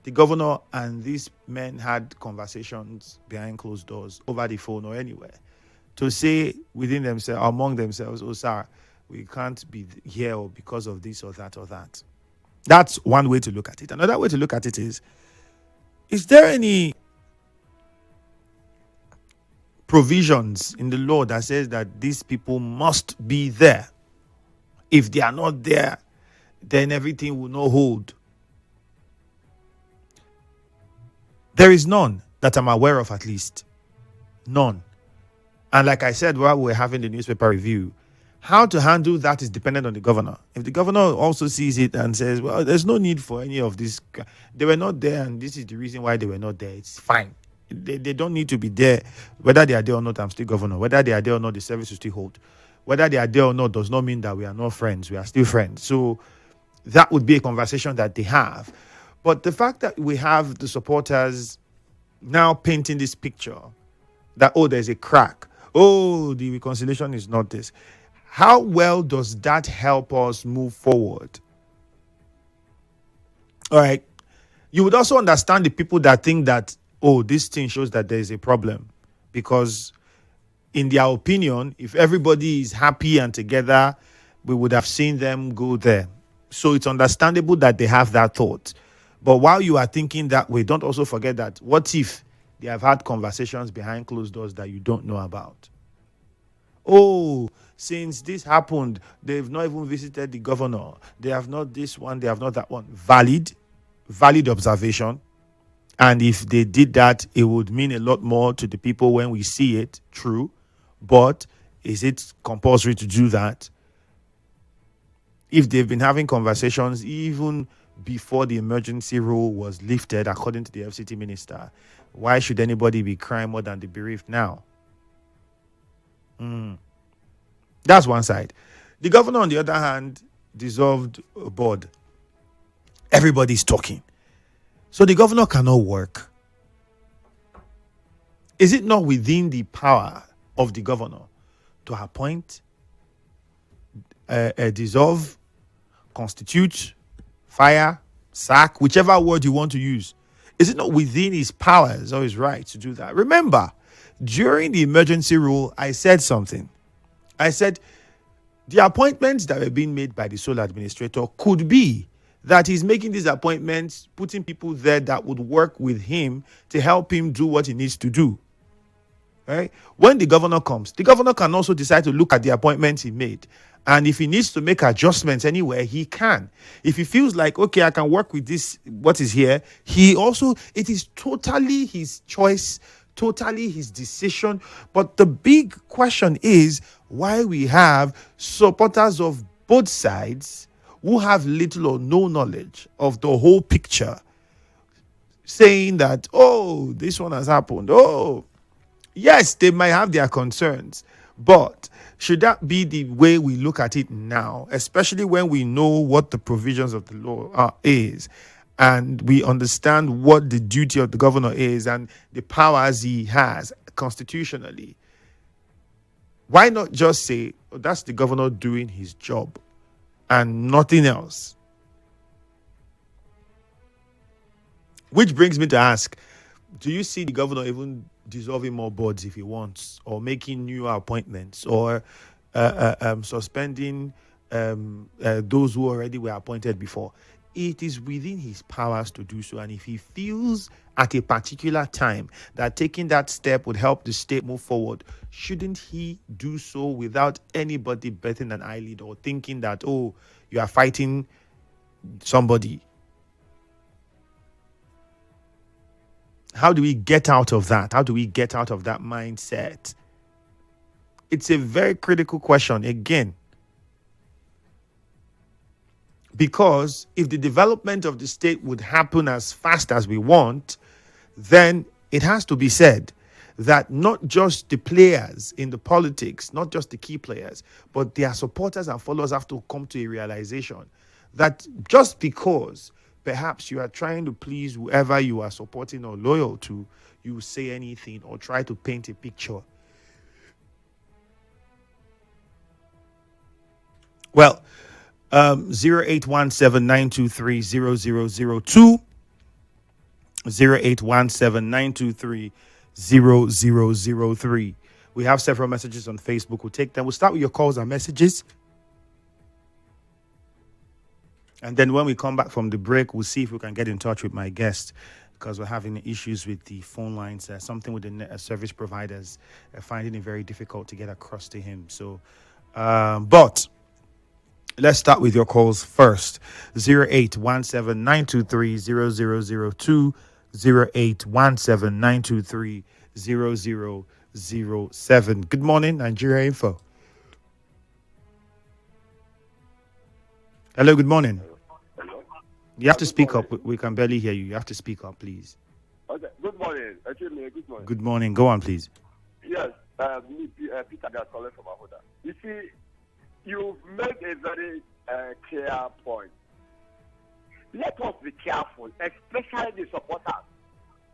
the governor and these men had conversations behind closed doors over the phone or anywhere to say within themselves, among themselves, oh, sir, we can't be here because of this or that or that. That's one way to look at it. Another way to look at it is there any provisions in the law that says that these people must be there? If they are not there, then everything will not hold. There is none that I'm aware of, at least. None. And like I said while we were having the newspaper review, how to handle that is dependent on the governor. If the governor also sees it and says, well, there's no need for any of this, they were not there and this is the reason why they were not there, it's fine. They don't need to be there. Whether they are there or not, I'm still governor. Whether they are there or not, the service will still hold. Whether they are there or not does not mean that we are not friends. We are still friends. So that would be a conversation that they have. But the fact that we have the supporters now painting this picture that, oh, there's a crack. Oh, the reconciliation is not this. How well does that help us move forward? All right. You would also understand the people that think that, oh, this thing shows that there is a problem. Because in their opinion, if everybody is happy and together, we would have seen them go there. So it's understandable that they have that thought. But while you are thinking that way, don't also forget that what if they have had conversations behind closed doors that you don't know about? Oh, since this happened, they've not even visited the governor. They have not this one, they have not that one. Valid observation. And if they did that, it would mean a lot more to the people when we see it. True. But is it compulsory to do that? If they've been having conversations even before the emergency rule was lifted, according to the FCT minister, why should anybody be crying more than the bereaved now? That's one side. The governor, on the other hand, dissolved a board. Everybody's talking. So the governor cannot work. Is it not within the power of the governor to appoint, dissolve, constitute, fire, sack, whichever word you want to use? Is it not within his powers or his right to do that? Remember, during the emergency rule, I said something. I said the appointments that were being made by the sole administrator could be that he's making these appointments, putting people there that would work with him to help him do what he needs to do. Right? When the governor comes, the governor can also decide to look at the appointments he made. And if he needs to make adjustments anywhere, he can. If he feels like, okay, I can work with this, what is here, it is totally his choice, totally his decision. But the big question is why we have supporters of both sides who have little or no knowledge of the whole picture saying that, oh, this one has happened. Oh, yes, they might have their concerns, but should that be the way we look at it now, especially when we know what the provisions of the law is, and we understand what the duty of the governor is and the powers he has constitutionally? Why not just say, oh, that's the governor doing his job and nothing else? Which brings me to ask, do you see the governor even dissolving more boards if he wants, or making new appointments, or suspending those who already were appointed before? It is within his powers to do so. And if he feels at a particular time that taking that step would help the state move forward, shouldn't he do so without anybody betting an eyelid or thinking that, oh, you are fighting somebody? How do we get out of that? How do we get out of that mindset? It's a very critical question again. Because if the development of the state would happen as fast as we want, then it has to be said that not just the players in the politics, not just the key players, but their supporters and followers have to come to a realization that just because perhaps you are trying to please whoever you are supporting or loyal to, you say anything or try to paint a picture. Well, 0817-923-0002 0817-923-0003. We have several messages on Facebook. We'll take them. We'll start with your calls and messages. And then when we come back from the break, we'll see if we can get in touch with my guest, because we're having issues with the phone lines. Something with the service providers, finding it very difficult to get across to him. So, but let's start with your calls first. 0817-923-0002, 0817-923-0007. Good morning, Nigeria Info. Hello, good morning. Hello? You have to speak up. We can barely hear you. You have to speak up, please. Okay. Good morning. Good morning. Good morning. Go on, please. Yes. Peter got calling from Ahoda. You see, you've made a very clear point. Let us be careful, especially the supporters.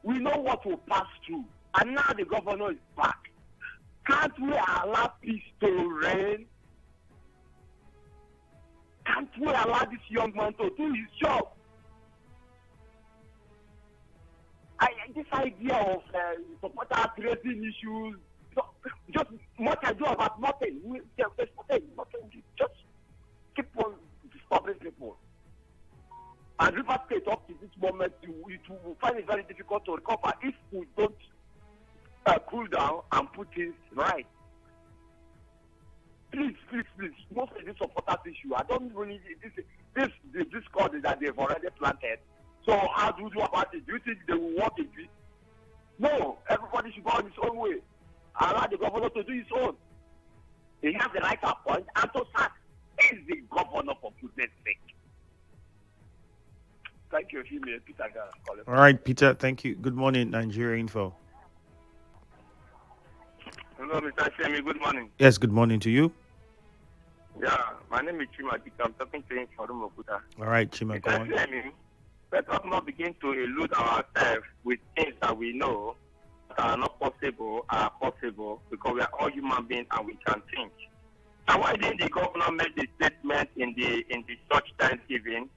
We know what will pass through, and now the governor is back. Can't we allow peace to reign? Can't we allow this young man to do his job? This idea of supporters creating issues, just much ado about nothing. Just keep on disturbing people. And River State, up to this moment, we will find it very difficult to recover if we don't cool down and put things right. Please. Most of this supporters issue, I don't really. This discord that they've already planted. So how do you do about it? Do you think they will work it? No, everybody should go on his own way. Allow the governor to do his own. He has the right to appoint and to sack. He is the governor, for goodness sake. Thank you, Ifiemi. Peter. All right, Peter. Thank you. Good morning, Nigeria Info. Hello, Mr. Ifiemi. Good morning. Yes, good morning to you. Yeah, my name is Chima. I'm talking to you from Rumukuta. All right, Chima, go on. Let us not begin to elude ourselves with things that we know that are not possible, because we are all human beings and we can think. And why didn't the governor make the statement in the church Thanksgiving?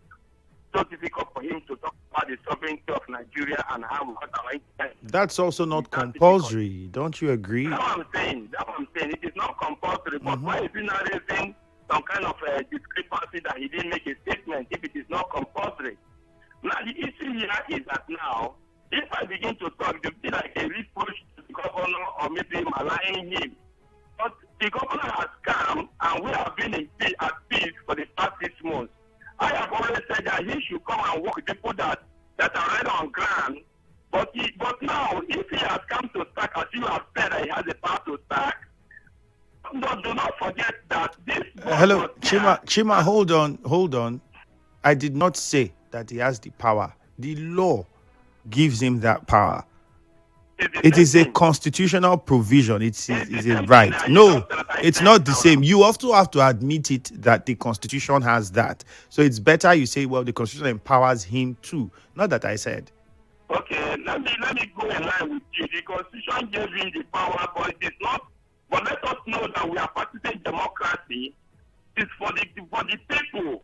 So difficult for him to talk about the sovereignty of Nigeria and how we got our independence. That's also not compulsory. Difficult. Don't you agree? That's what I'm saying. It is not compulsory. But why is he not raising some kind of discrepancy that he didn't make a statement if it is not compulsory? Now, the issue here is that now, if I begin to talk, it will be like a reproach to the governor or maybe maligning him. But the governor has come and we have been at peace for the past 6 months. I have always said that he should come and work with people that are right on ground. But now, if he has come to sack, as you have said, that he has the power to sack, do not forget that this. Hello, Chima, hold on. I did not say that he has the power. The law gives him that power. It is a constitutional provision. It's a right. No, it's not the same. You also have to admit it that the Constitution has that. So it's better you say, well, the Constitution empowers him too. Not that I said. Okay, let me go in line with you. The Constitution gave him the power, but it is not. But let us know that we are practicing democracy. It's for the people.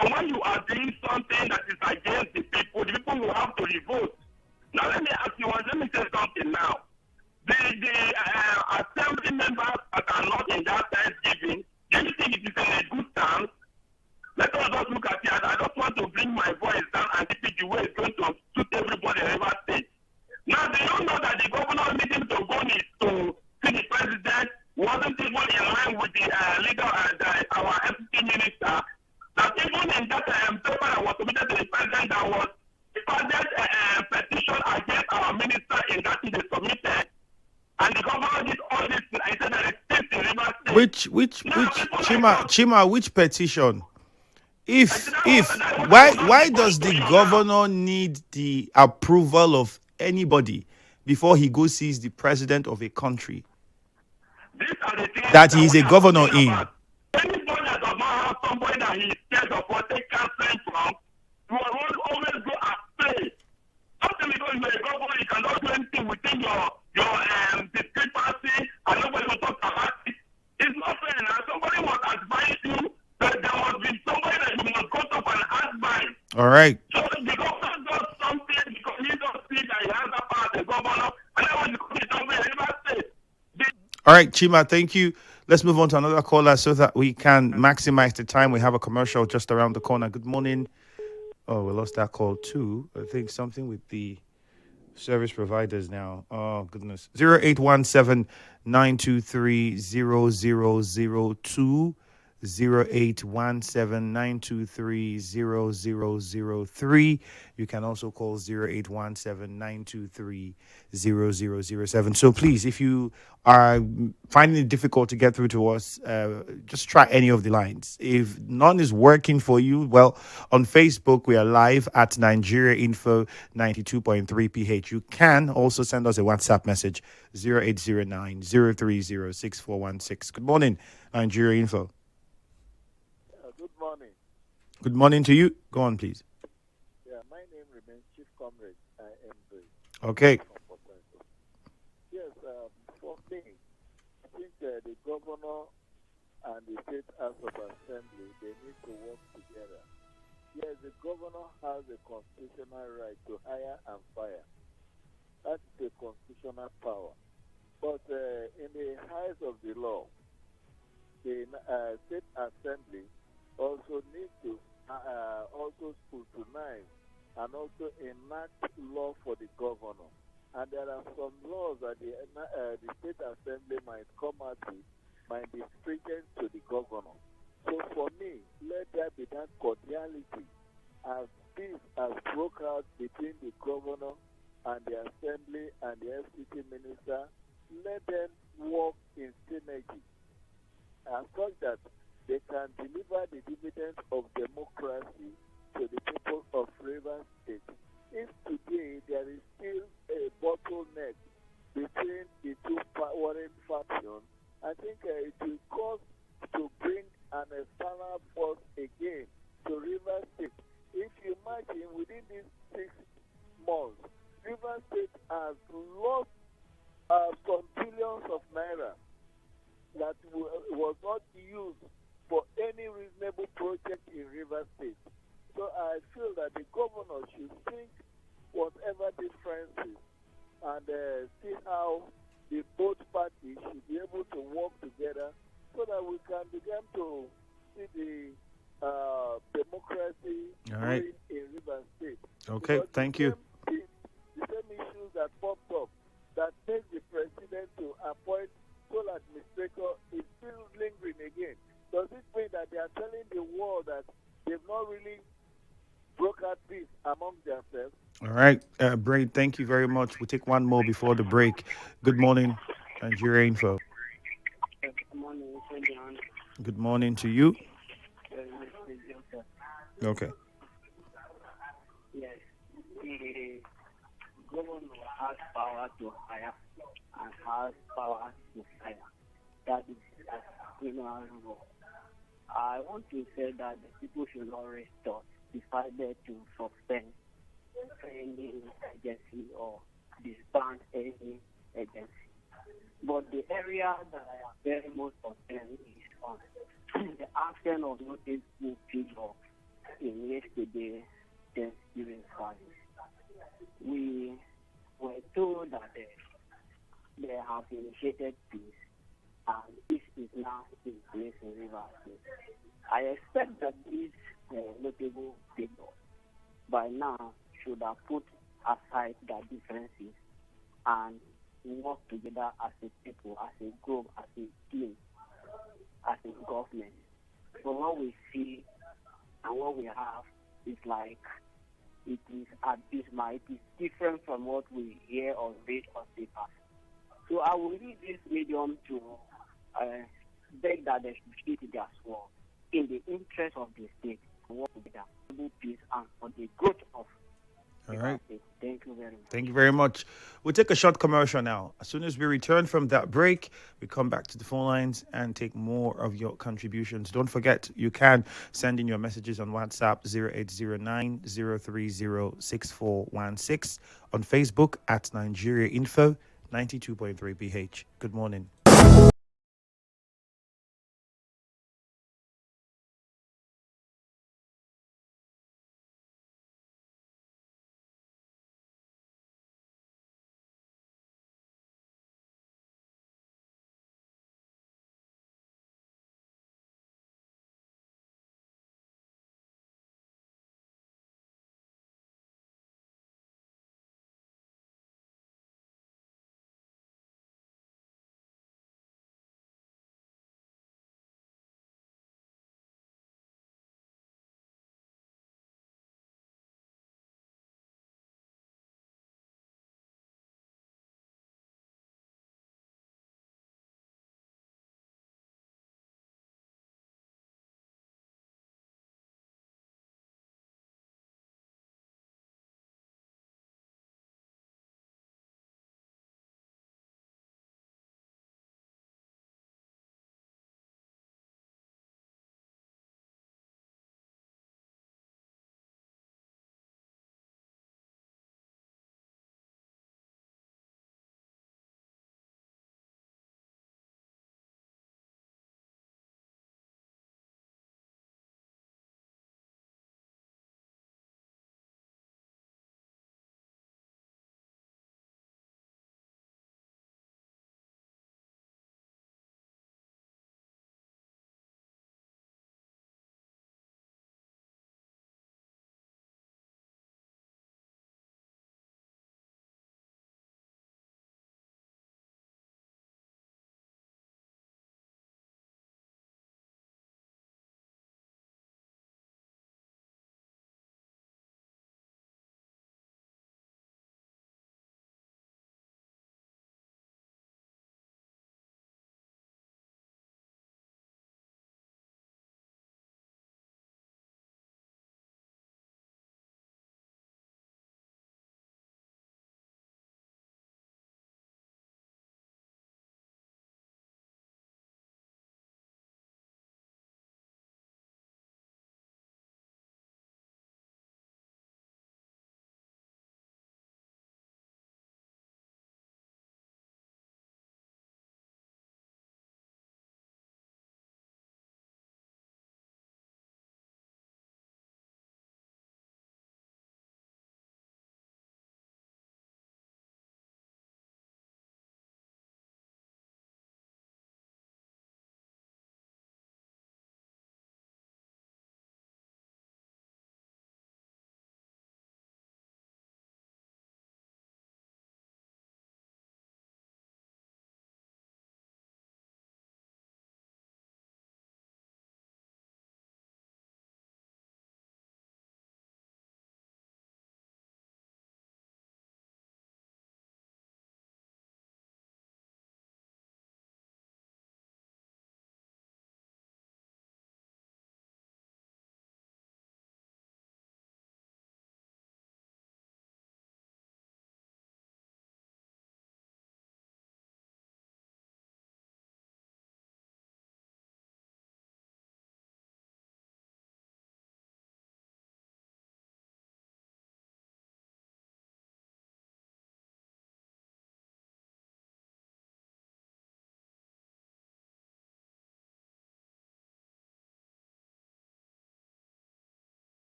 And when you are doing something that is against the people will have to revolt. Now let me ask you, let me say something now. The assembly members that are not in that Thanksgiving, do you think it is in a good stance? Let us just look at it. I just want to bring my voice down and keep it the way it's going to suit everybody in River State. Now, do you know that the governor meeting to go is to see the president wasn't even in line with the leader and our FCC minister? That even in that paper that was submitted to the president, that was the president petition against our minister in that they submitted, and the governor did all this. I said that it's still in River State. Which Chima, which petition? Why does the governor need the approval of anybody before he goes sees the president of a country that he is a governor in? Anybody that does not have somebody that he is scared of or take counseling from, you will always go astray. After because you are a governor, you cannot do anything within your discrepancy and nobody will talk about it. It's not fair now. Somebody must advise you that there must be somebody that you must go to and advise. All right. So the governor does something because he All right, Chima, thank you. Let's move on to another caller so that we can maximize the time. We have a commercial just around the corner. Good morning. Oh, we lost that call too. I think something with the service providers now. Oh, goodness. 0817-923-0002. 0817-923-0003. You can also call 0817-923-0007. So please, if you are finding it difficult to get through to us, just try any of the lines. If none is working for you, well, on Facebook, we are live at Nigeria Info 92.3 PH. You can also send us a WhatsApp message 0809-030-6416. Good morning, Nigeria Info. Good morning. Good morning to you. Go on, please. Yeah, my name remains Chief Comrade. I am the Okay. Yes, for me, I think the governor and the State House of Assembly, they need to work together. Yes, the governor has a constitutional right to hire and fire. That's a constitutional power. But in the eyes of the law, the State Assembly also need to also scrutinize and also enact law for the governor. And there are some laws that the State Assembly might come out with, might be stringent to the governor. So for me, let there be that cordiality as peace has broke out between the governor and the Assembly and the FCT minister. Let them work in synergy and such that they can deliver the dividends of democracy to the people of Rivers State. If today there is still a bottleneck between the two warring factions, I think it will cause to bring an external force again to Rivers State. If you imagine within these 6 months, Rivers State has lost some billions of naira that was not used for any reasonable project in River State. So I feel that the governor should think whatever differences and see how the both parties should be able to work together so that we can begin to see the democracy in River State. Okay, because thank you. The same issues that popped up that makes the president to appoint sole administrator is still lingering again. Does it mean that they are telling the world that they've not really broke out peace among themselves? All right, Braid, thank you very much. We'll take one more before the break. Good morning, Nigeria Info. Good morning, Good morning to you. Okay. Yes, the governor has power to hire and has power to fire. That is criminal law. I want to say that the people should not restore decided to suspend any agency or disband any agency. But the area that I am very most concerned is on the action of noticeable figure in yesterday Thanksgiving service. We were told that they have initiated peace and peace is now in place in Rivers State. I expect that these notable figures by now should have put aside their differences and work together as a people, as a group, as a team, as a government. So what we see and what we have is like it is abysmal. It is different from what we hear or read on paper. So I will use this medium to beg that they should keep their sword in the interest of the state, work together, peace, and for the growth of All right. Thank you very much. Thank you very much. We'll take a short commercial now. As soon as we return from that break, we come back to the phone lines and take more of your contributions. Don't forget, you can send in your messages on WhatsApp 0809-030-6416, on Facebook at Nigeria Info 92.3 PH. Good morning.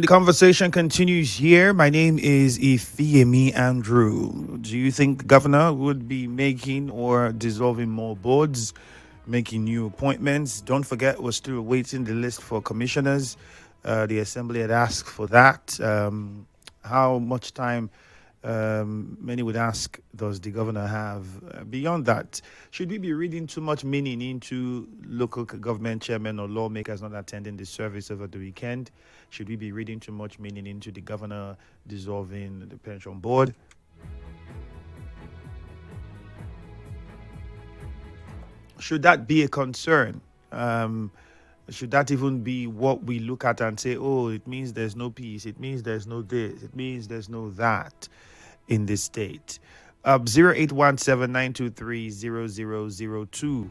The conversation continues here. My name is Ifiemi Andrew. Do you think the governor would be making or dissolving more boards, making new appointments? Don't forget, we're still awaiting the list for commissioners. The assembly had asked for that. How much time, many would ask, does the governor have? Beyond that, should we be reading too much meaning into local government chairmen or lawmakers not attending the service over the weekend? Should we be reading too much meaning into the governor dissolving the pension board? Should that be a concern? Should that even be what we look at and say, oh, it means there's no peace, it means there's no this, it means there's no that in this state? 0817-923-0002.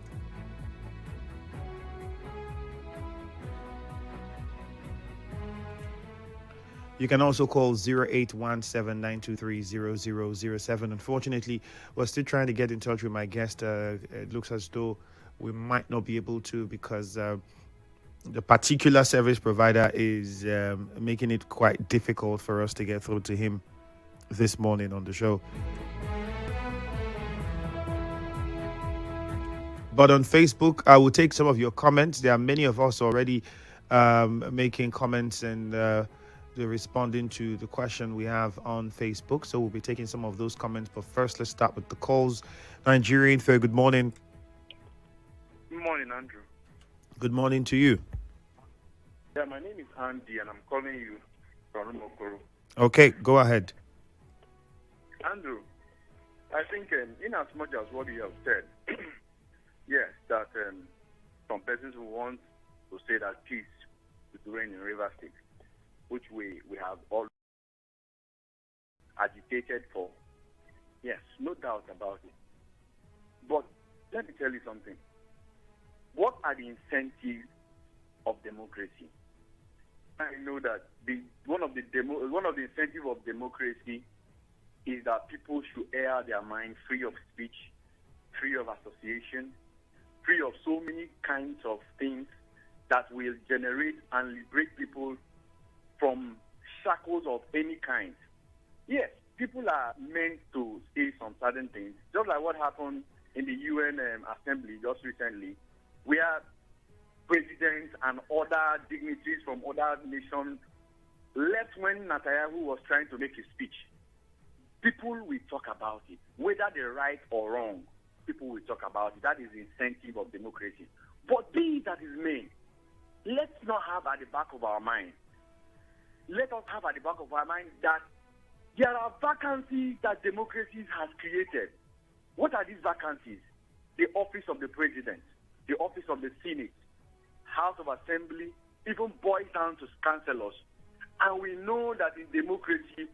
You can also call 0817-923-0007. Unfortunately, we're still trying to get in touch with my guest. It looks as though we might not be able to because the particular service provider is making it quite difficult for us to get through to him this morning on the show. But on Facebook, I will take some of your comments. There are many of us already making comments and they're responding to the question we have on Facebook. So we'll be taking some of those comments. But first, let's start with the calls. Nigerian Fair, good morning. Good morning, Andrew. Good morning to you. Yeah, my name is Andy, and I'm calling you from Rumokoro. Okay, go ahead. Andrew, I think in as much as what you have said, yes, that some persons who want to say that peace is reign in River State, which we have all agitated for. Yes, no doubt about it. But let me tell you something. What are the incentives of democracy? I know that one of the incentives of democracy is that people should air their mind free of speech, free of association, free of so many kinds of things that will generate and liberate people from shackles of any kind. Yes, people are meant to say some certain things, just like what happened in the UN Assembly just recently, where presidents and other dignitaries from other nations left when Netanyahu was trying to make his speech. People will talk about it, whether they're right or wrong. People will talk about it. That is the incentive of democracy. But be it that is made, let's not have at the back of our mind. Let us have at the back of our mind that there are vacancies that democracy has created. What are these vacancies? The office of the president, the office of the Senate, House of Assembly, even boils down to councillors. And we know that in democracy,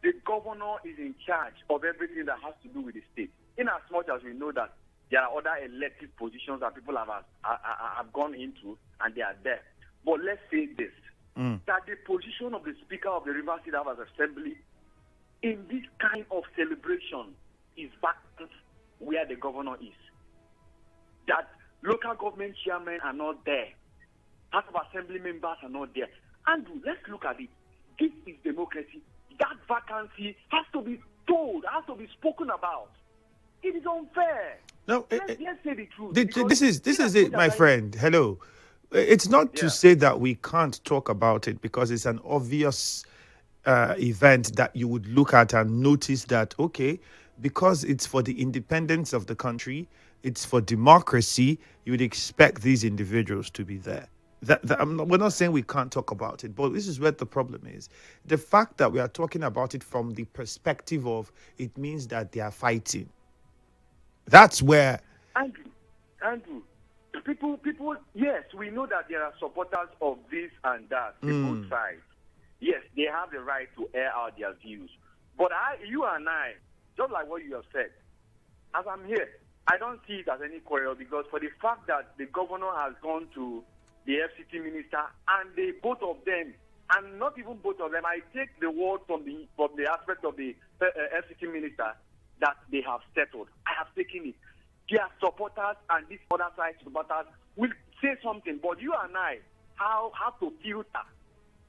the governor is in charge of everything that has to do with the state. In as much as we know that there are other elected positions that people have gone into and they are there. But let's say this, that the position of the Speaker of the River State House of Assembly in this kind of celebration is vacant where the governor is. That local government chairmen are not there. House of Assembly members are not there. Andrew, let's look at it. This is democracy. That vacancy has to be told, has to be spoken about. It is unfair. No, let's say the truth. This is it, my friend. Hello. It's not to say that we can't talk about it because it's an obvious event that you would look at and notice that, okay, because it's for the independence of the country, it's for democracy, you would expect these individuals to be there. We're not saying we can't talk about it, but this is where the problem is. The fact that we are talking about it from the perspective of it means that they are fighting. That's where... Andrew, people, yes, we know that there are supporters of this and that, both sides. Yes, they have the right to air out their views. But you and I, just like what you have said, as I'm here, I don't see it as any quarrel because for the fact that the governor has gone to the FCT minister and both of them, and not even both of them, I take the word from the aspect of the FCT minister that they have settled. I have taken it. Their supporters and this other side supporters will say something, but you and I have to filter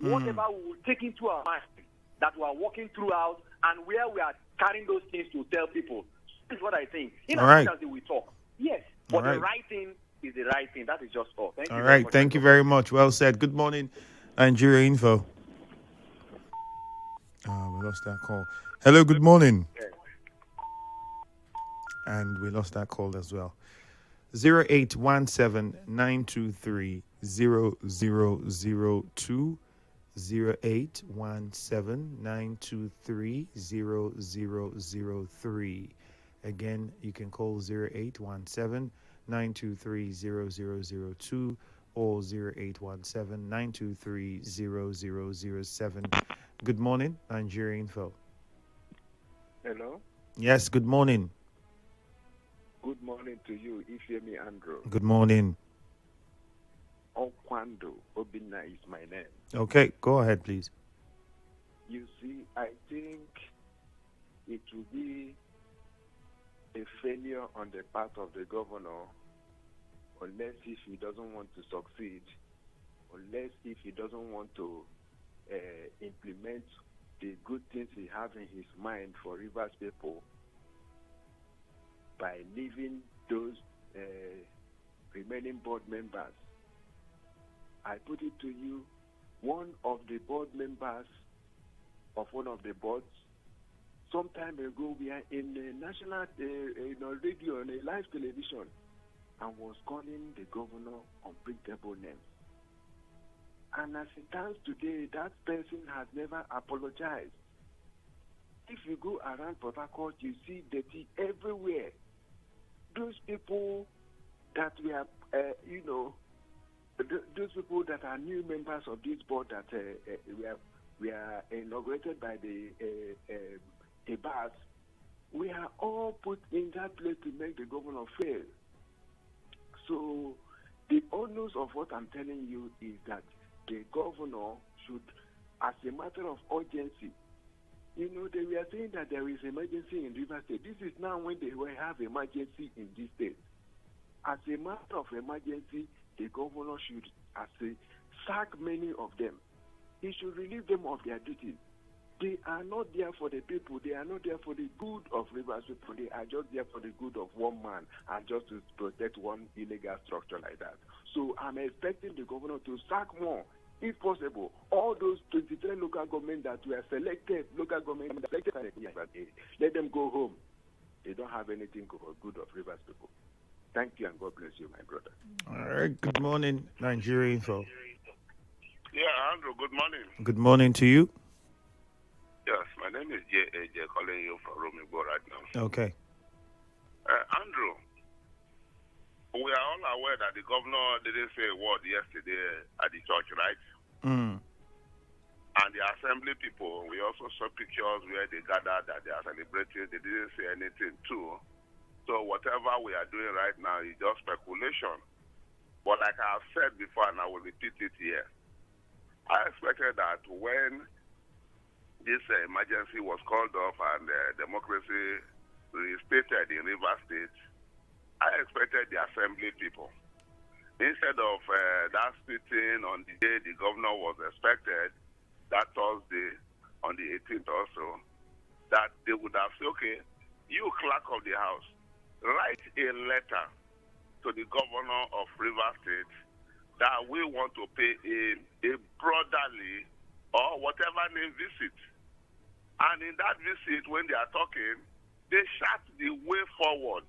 Whatever we will take into our mind that we are walking throughout and where we are carrying those things to tell people. That's what I think. In as much as we talk, yes, but the right thing is the right thing. That is just all. Thank you very much. Thank you very much. Well said. Good morning, Nigeria Info. We lost that call. Hello, good morning. And we lost that call as well. 0817-923-0002. 0817-923-0003. Again, you can call 0817-923-0002 or 0817-923-0007. Good morning, Nigeria Info. Hello? Yes, good morning. Good morning to you, Ifiemi Andrew. Good morning. Okwando Obinna is my name. Okay, go ahead, please. You see, I think it will be a failure on the part of the governor unless if he doesn't want to succeed, unless if he doesn't want to implement the good things he has in his mind for Rivers people by leaving those remaining board members. I put it to you, one of the board members of one of the boards, some time ago, we are in the national radio, on a live television, and was calling the governor unprintable names. And as it stands today, that person has never apologized. If you go around Port Harcourt, you see dirty everywhere. Those people that we are, those people that are new members of this board that we are inaugurated by the bars, we are all put in that place to make the governor fail. So the onus of what I'm telling you is that the governor should, as a matter of urgency, they were saying that there is emergency in Rivers State. This is now when they will have emergency in this state. As a matter of emergency, the governor should, sack many of them. He should relieve them of their duties. They are not there for the people. They are not there for the good of Rivers people. They are just there for the good of one man and just to protect one illegal structure like that. So I'm expecting the governor to sack more, if possible. All those 23 local governments that were selected, let them go home. They don't have anything for good of Rivers people. Thank you and God bless you, my brother. All right. Good morning, Nigeria Info. Yeah, Andrew, good morning. Good morning to you. Yes, my name is J.A.J. calling you from Romigbo right now. Okay. Andrew, we are all aware that the governor didn't say a word yesterday at the church, right? And the assembly people, we also saw pictures where they gathered that they are celebrating. They didn't say anything too. So whatever we are doing right now is just speculation. But like I have said before, and I will repeat it here, I expected that when this emergency was called off and democracy restated in Rivers State, I expected the assembly people, instead of that sitting on the day the governor was expected, that Thursday on the 18th also, that they would have said, okay, you clerk of the house, write a letter to the governor of Rivers State that we want to pay in a brotherly or whatever name visit. And in that visit, when they are talking, they chart the way forward.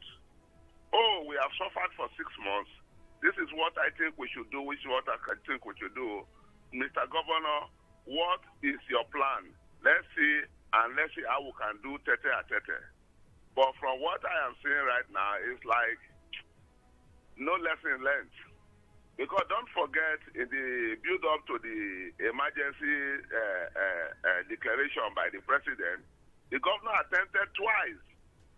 Oh, we have suffered for 6 months. This is what I think we should do. This is what I think we should do. Mr. Governor, what is your plan? Let's see, and let's see how we can do tete-a-tete. But from what I am seeing right now, it's like no lesson learned. Because don't forget, in the build-up to the emergency declaration by the president, the governor attempted twice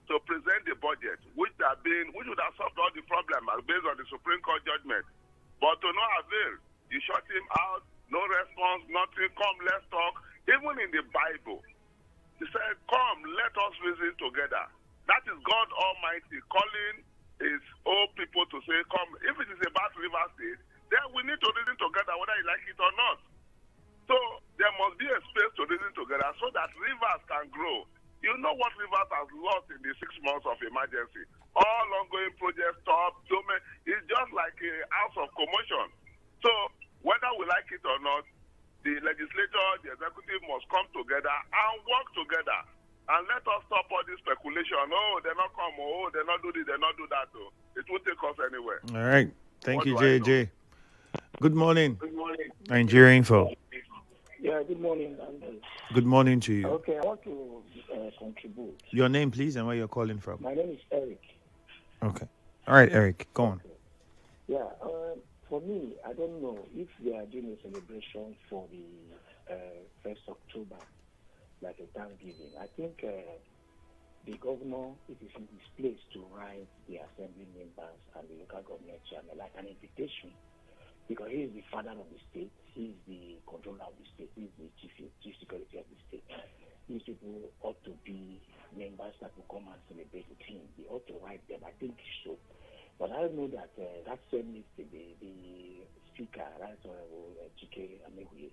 to present the budget, which would have solved all the problems based on the Supreme Court judgment. But to no avail, you shut him out, no response, nothing, come, let's talk. Even in the Bible, he said, come, let us reason together. That is God Almighty calling his own people to say, come, if it is about River State, then we need to reason together whether you like it or not. So there must be a space to reason together so that rivers can grow. You know what rivers has lost in the 6 months of emergency? All ongoing projects stop. It's just like a house of commotion. So whether we like it or not, the legislature, the executive must come together and work together. And let us stop all this speculation. Oh, they're not come. Oh, they're not do this, they're not do that. Oh. It won't take us anywhere. All right. Thank you, What do I JJ. Good morning. Good morning. Nigeria Info. Yeah, good morning. Good morning to you. Okay, I want to contribute. Your name, please, and where you're calling from. My name is Eric. Okay. All right, Eric, go on. Yeah, for me, I don't know if they are doing a celebration for the 1st October, like a Thanksgiving. I think the governor, it is in his place to write the assembly members and the local government chairman like an invitation, because he is the father of the state, he is the controller of the state, he is the chief security of the state. These people ought to be members that will come and celebrate with him. They ought to write them. I think so. But I know that that same yesterday, the speaker, Right Honorable Chike Amegwe,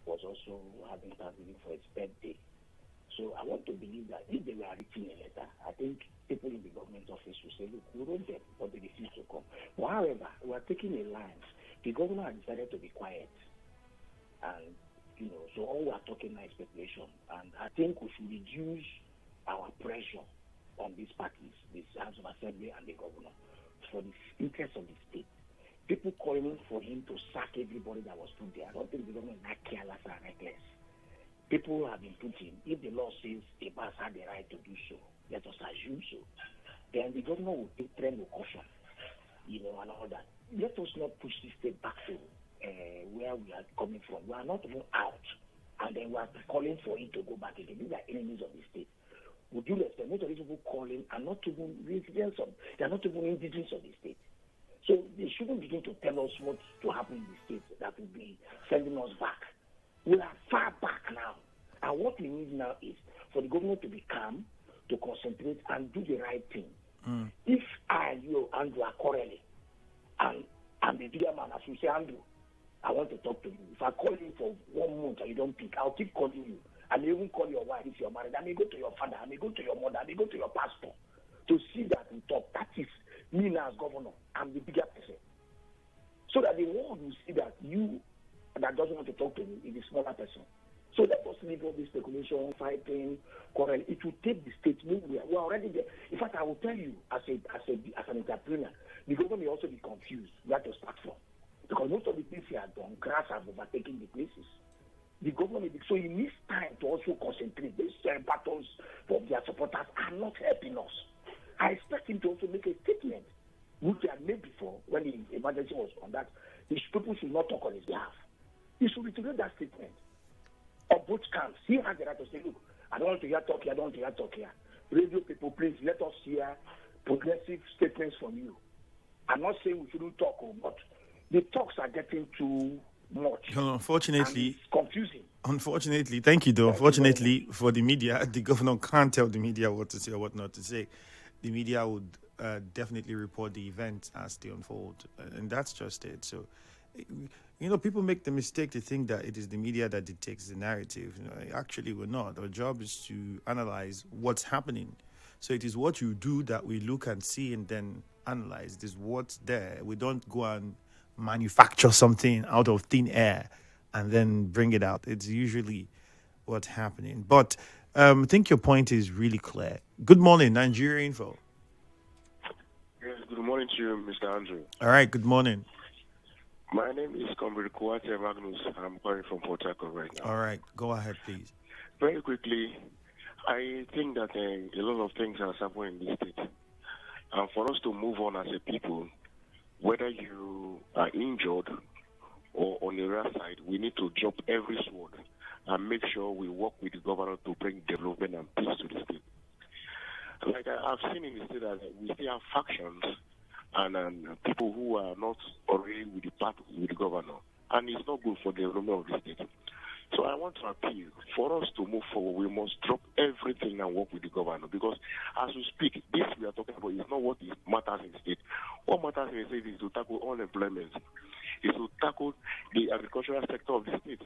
was also having Thanksgiving for his birthday. So I want to believe that if they were writing a letter, I think people in the government office will say, look, we wrote them, but they refuse to come. But however, we are taking a line. The governor has decided to be quiet. And, so all we are talking now is speculation. And I think we should reduce our pressure on these parties, this House of Assembly and the governor, for the interest of the state. People calling for him to sack everybody that was put there. I don't think the government is that careless and reckless. People have been put in. If the law says a boss had the right to do so, let us assume so. Then the governor will take trend with caution, and all that. Let us not push the state back to where we are coming from. We are not even out, and then we are calling for it to go back again. These are enemies of the state. Would you respect most of these people calling are not even residents of, they are not even indigenous of the state. So they shouldn't begin to tell us what to happen in the state that will be sending us back. We are far back now. And what we need now is for the government to be calm, to concentrate and do the right thing. If I and you, Andrew, are quarreling, and the dear man, as you say, Andrew, I want to talk to you. If I call you for 1 month and you don't pick, I'll keep calling you. I may even call your wife if you're married. I may go to your father. I may go to your mother. I may go to your pastor to see that we talk. That is me now as governor. I'm the bigger person. So that the world will see that you that doesn't want to talk to me is the smaller person. So let us leave all this speculation, fighting, quarrel. It will take the state nowhere. We're already there. In fact, I will tell you, as an entrepreneur, the government may also be confused where to start from. Because most of the things he has done, grass has overtaken the places. The government, so he needs time to also concentrate. These battles for their supporters are not helping us. I expect him to also make a statement, which he had made before when the emergency was on that. His people should not talk on his behalf. He should reiterate that statement. On both camps, he has the right to say, look, I don't want to hear talk here, I don't want to hear talk here. Radio people, please let us hear progressive statements from you. I'm not saying we shouldn't talk, but the talks are getting too much. Unfortunately, it's confusing. Unfortunately, thank you though. Unfortunately for the media, the governor can't tell the media what to say or what not to say. The media would definitely report the events as they unfold, and that's just it. So, people make the mistake to think that it is the media that dictates the narrative. Actually, we're not. Our job is to analyze what's happening. So it is what you do that we look and see and then analyze. It is what's there. We don't go and manufacture something out of thin air and then bring it out. It's usually what's happening. But I think your point is really clear. Good morning, Nigeria Info. Yes, good morning to you, Mr. Andrew. All right, good morning. My name is Comrade Kuate Magnus. I'm calling from Port Harcourt right now. All right, go ahead, please. Very quickly, I think that a lot of things are happening in this state. And for us to move on as a people, whether you are injured or on the other side, we need to drop every sword and make sure we work with the governor to bring development and peace to the state. Like I've seen in the state that we still have factions and people who are not already with the governor, and it's not good for the development of the state. So I want to appeal for us to move forward. We must drop everything and work with the governor, because as we speak, this we are talking about is not what matters in the state. What matters in the state is to tackle unemployment, is to tackle the agricultural sector of the state.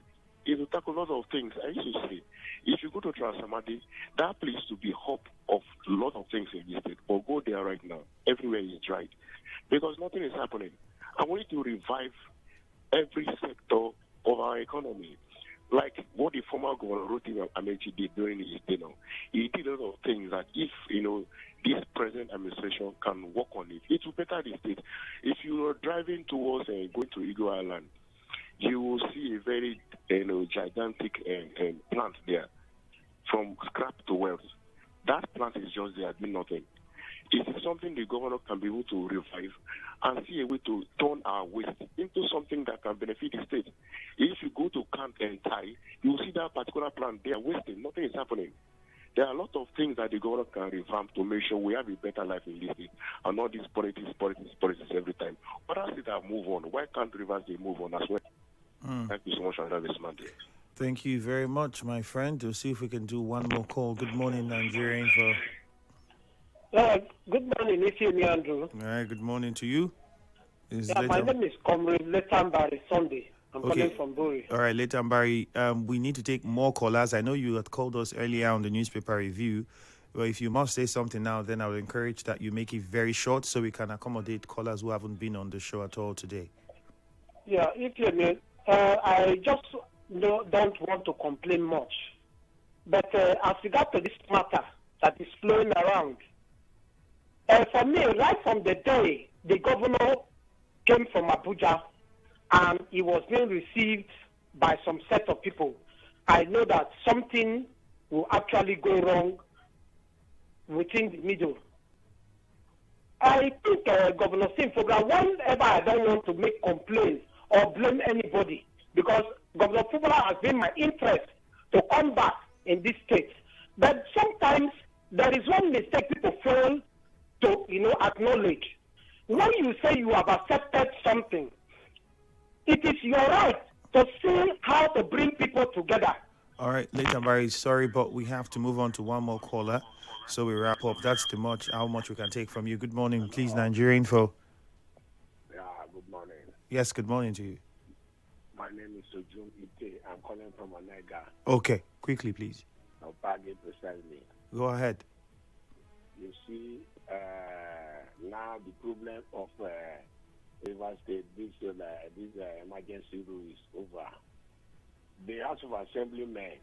It will tackle a lot of things. I used to say, if you go to Transamadi, that place to be hub of a lot of things in this state. But go there right now. Everywhere is dry. Because nothing is happening. I want you to revive every sector of our economy. Like what the former governor Rotimi Amechi did during his tenure. He did a lot of things that if, this present administration can work on it, it will better the state. If you are driving towards going to Eagle Island, you will see a very gigantic plant there from scrap to wealth. That plant is just there doing nothing. It is something the governor can be able to revive and see a way to turn our waste into something that can benefit the state. If you go to Camp and Tai, you will see that particular plant there wasting. Nothing is happening. There are a lot of things that the governor can revamp to make sure we have a better life in this state and not this politics every time. Other states have moved on. Why can't Rivers they move on as well? Thank you so much for this Monday. Thank you very much, my friend. We'll see if we can do one more call. Good morning, Nigerian. Good morning, Ifiemi Andrew. All right, good morning to you. My name is Comrade Letambari Sunday. I'm calling from Buri. All right, Letambari, we need to take more callers. I know you had called us earlier on the newspaper review. Well, if you must say something now, then I would encourage that you make it very short so we can accommodate callers who haven't been on the show at all today. Yeah, Ifiemi, I just don't want to complain much. But as regard to this matter that is flowing around, for me, right from the day the governor came from Abuja and he was being received by some set of people, I know that something will actually go wrong within the middle. I think Governor Simfogra, whenever I don't want to make complaints or blame anybody, because Governor Fubara has been my interest to come back in this state. But sometimes there is one mistake people fail to, acknowledge. When you say you have accepted something, it is your right to see how to bring people together. All right, Letambari, sorry, but we have to move on to one more caller, so we wrap up. That's how much we can take from you. Good morning, please, Nigeria Info. Yeah, good morning. Yes, good morning to you. My name is Sojun Ite. I'm calling from Onega. Okay, quickly, please. Opage precisely. Go ahead. You see, now the problem of River State, this emergency rule is over. The House of Assemblymen,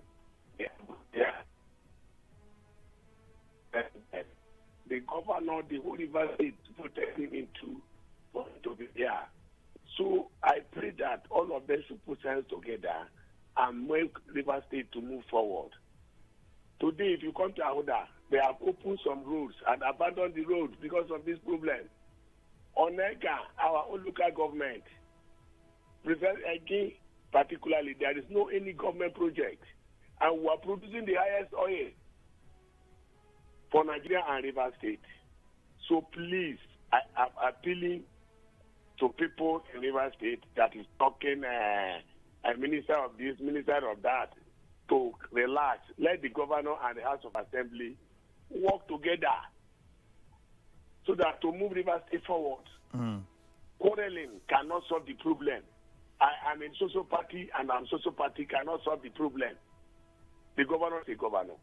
the governor, the whole River State, voted him to be there. So I pray that all of them should put hands together and make River State to move forward. Today, if you come to Ahoda, they have opened some roads and abandoned the roads because of this problem. Onega, our own local government, again, particularly, there is no any government project, and we are producing the highest oil for Nigeria and River State. So please, I am appealing to people in River State that is talking a minister of this, minister of that, to relax. Let the governor and the House of Assembly work together so that to move River State forward. Quarreling cannot solve the problem. I am in social party and I'm social party cannot solve the problem. The governor is the governor.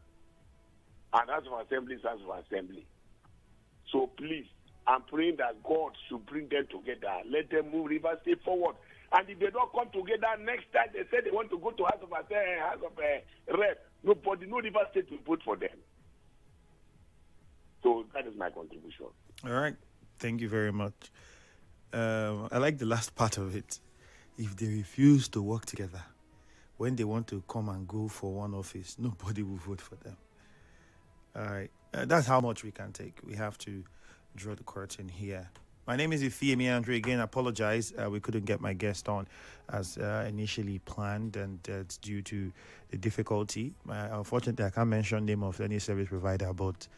And House of Assembly is House of Assembly. So please, I'm praying that God should bring them together. Let them move River State forward. And if they don't come together next time, they say they want to go to House of Rep. Nobody, no River State will vote for them. So that is my contribution. All right. Thank you very much. I like the last part of it. If they refuse to work together, when they want to come and go for one office, nobody will vote for them. All right. That's how much we can take. We have to draw the curtain here. My name is Ifiemi Andrew. Again, I apologize. We couldn't get my guest on as initially planned, and it's due to the difficulty. Unfortunately, I can't mention the name of any service provider, but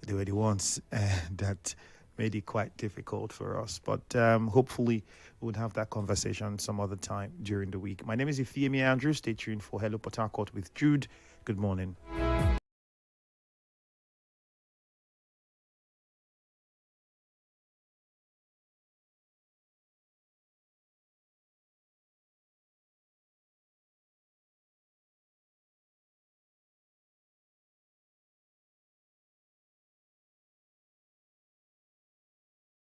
they were the ones that made it quite difficult for us. But hopefully, we'll have that conversation some other time during the week. My name is Ifiemi Andrew. Stay tuned for Hello Port Harcourt with Jude. Good morning.